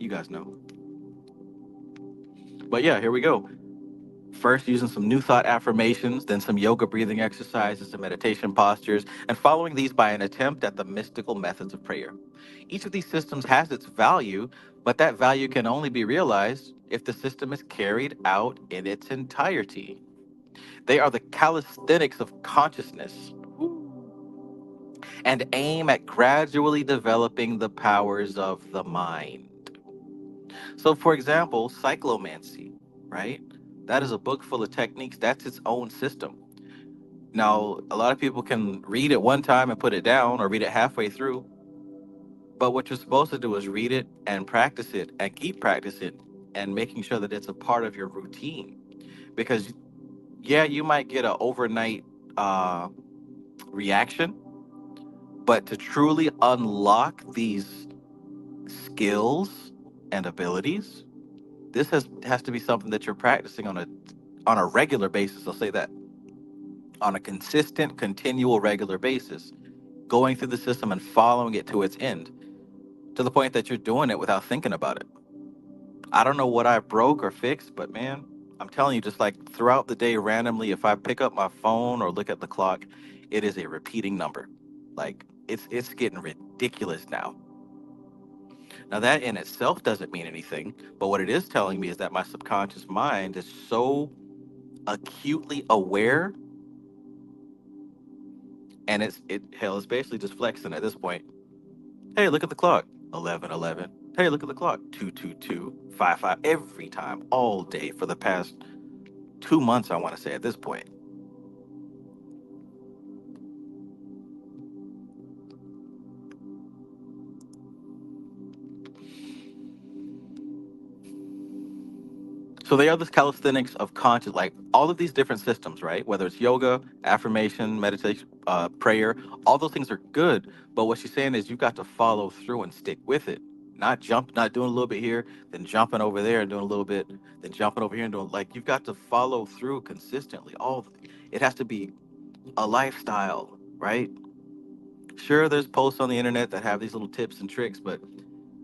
You guys know. But yeah, here we go. First, using some new thought affirmations, then some yoga breathing exercises, some meditation postures, and following these by an attempt at the mystical methods of prayer. Each of these systems has its value, but that value can only be realized if the system is carried out in its entirety. They are the calisthenics of consciousness and aim at gradually developing the powers of the mind. So, for example, cyclomancy, right? That is a book full of techniques. That's its own system. Now, a lot of people can read it one time and put it down or read it halfway through. But what you're supposed to do is read it and practice it and keep practicing it and making sure that it's a part of your routine. Because, yeah, you might get an overnight uh, reaction, but to truly unlock these skills and abilities, this has to be something that you're practicing on a regular basis. I'll say that on a consistent, continual, regular basis, going through the system and following it to its end to the point that you're doing it without thinking about it. I don't know what I broke or fixed, but man, I'm telling you, just like throughout the day, randomly, if I pick up my phone or look at the clock, it is a repeating number. Like it's getting ridiculous now. Now that in itself doesn't mean anything, but what it is telling me is that my subconscious mind is so acutely aware, and it's basically just flexing at this point. Hey, look at the clock. 11:11. Hey, look at the clock. 2:22. 5:5. Every time, all day for the past 2 months, I want to say at this point. So they are this calisthenics of conscious, like all of these different systems, right? Whether it's yoga, affirmation, meditation, prayer, all those things are good. But what she's saying is you got to follow through and stick with it. Not doing a little bit here, then jumping over there and doing a little bit, then jumping over here and doing like you've got to follow through consistently. It has to be a lifestyle, right? Sure, there's posts on the internet that have these little tips and tricks, but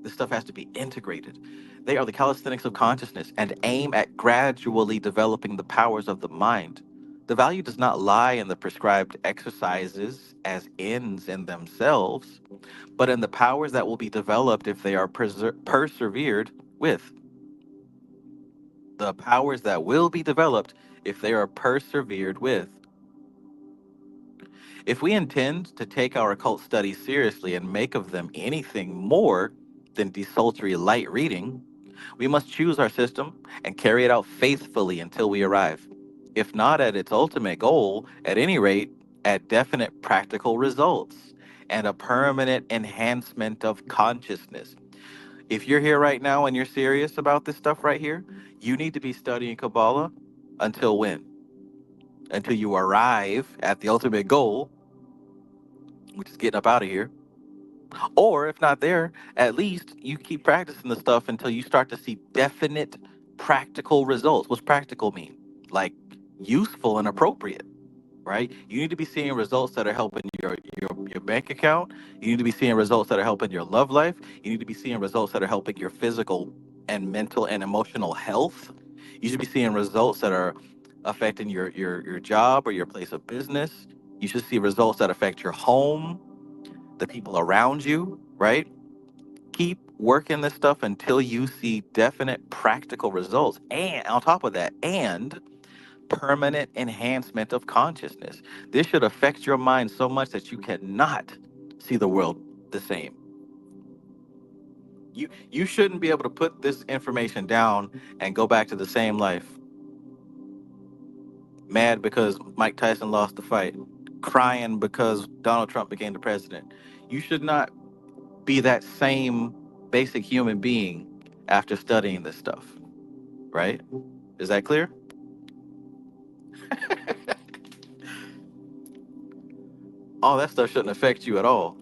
this stuff has to be integrated. They are the calisthenics of consciousness and aim at gradually developing the powers of the mind. The value does not lie in the prescribed exercises as ends in themselves, but in the powers that will be developed if they are persevered with. The powers that will be developed if they are persevered with. If we intend to take our occult studies seriously and make of them anything more than desultory light reading, we must choose our system and carry it out faithfully until we arrive. If not at its ultimate goal, at any rate, at definite practical results and a permanent enhancement of consciousness. If you're here right now and you're serious about this stuff right here, you need to be studying Kabbalah until when? Until you arrive at the ultimate goal, which is getting up out of here. Or if not there, at least you keep practicing the stuff until you start to see definite practical results. What's practical mean? Like useful and appropriate, right? You need to be seeing results that are helping your bank account. You need to be seeing results that are helping your love life. You need to be seeing results that are helping your physical and mental and emotional health. You should be seeing results that are affecting your job or your place of business. You should see results that affect your home, the people around you, right? Keep working this stuff until you see definite practical results. And on top of that, and permanent enhancement of consciousness. This should affect your mind so much that you cannot see the world the same. You shouldn't be able to put this information down and go back to the same life, mad because Mike Tyson lost the fight, crying because Donald Trump became the president. You should not be that same basic human being after studying this stuff, right? Is that clear? All that stuff shouldn't affect you at all.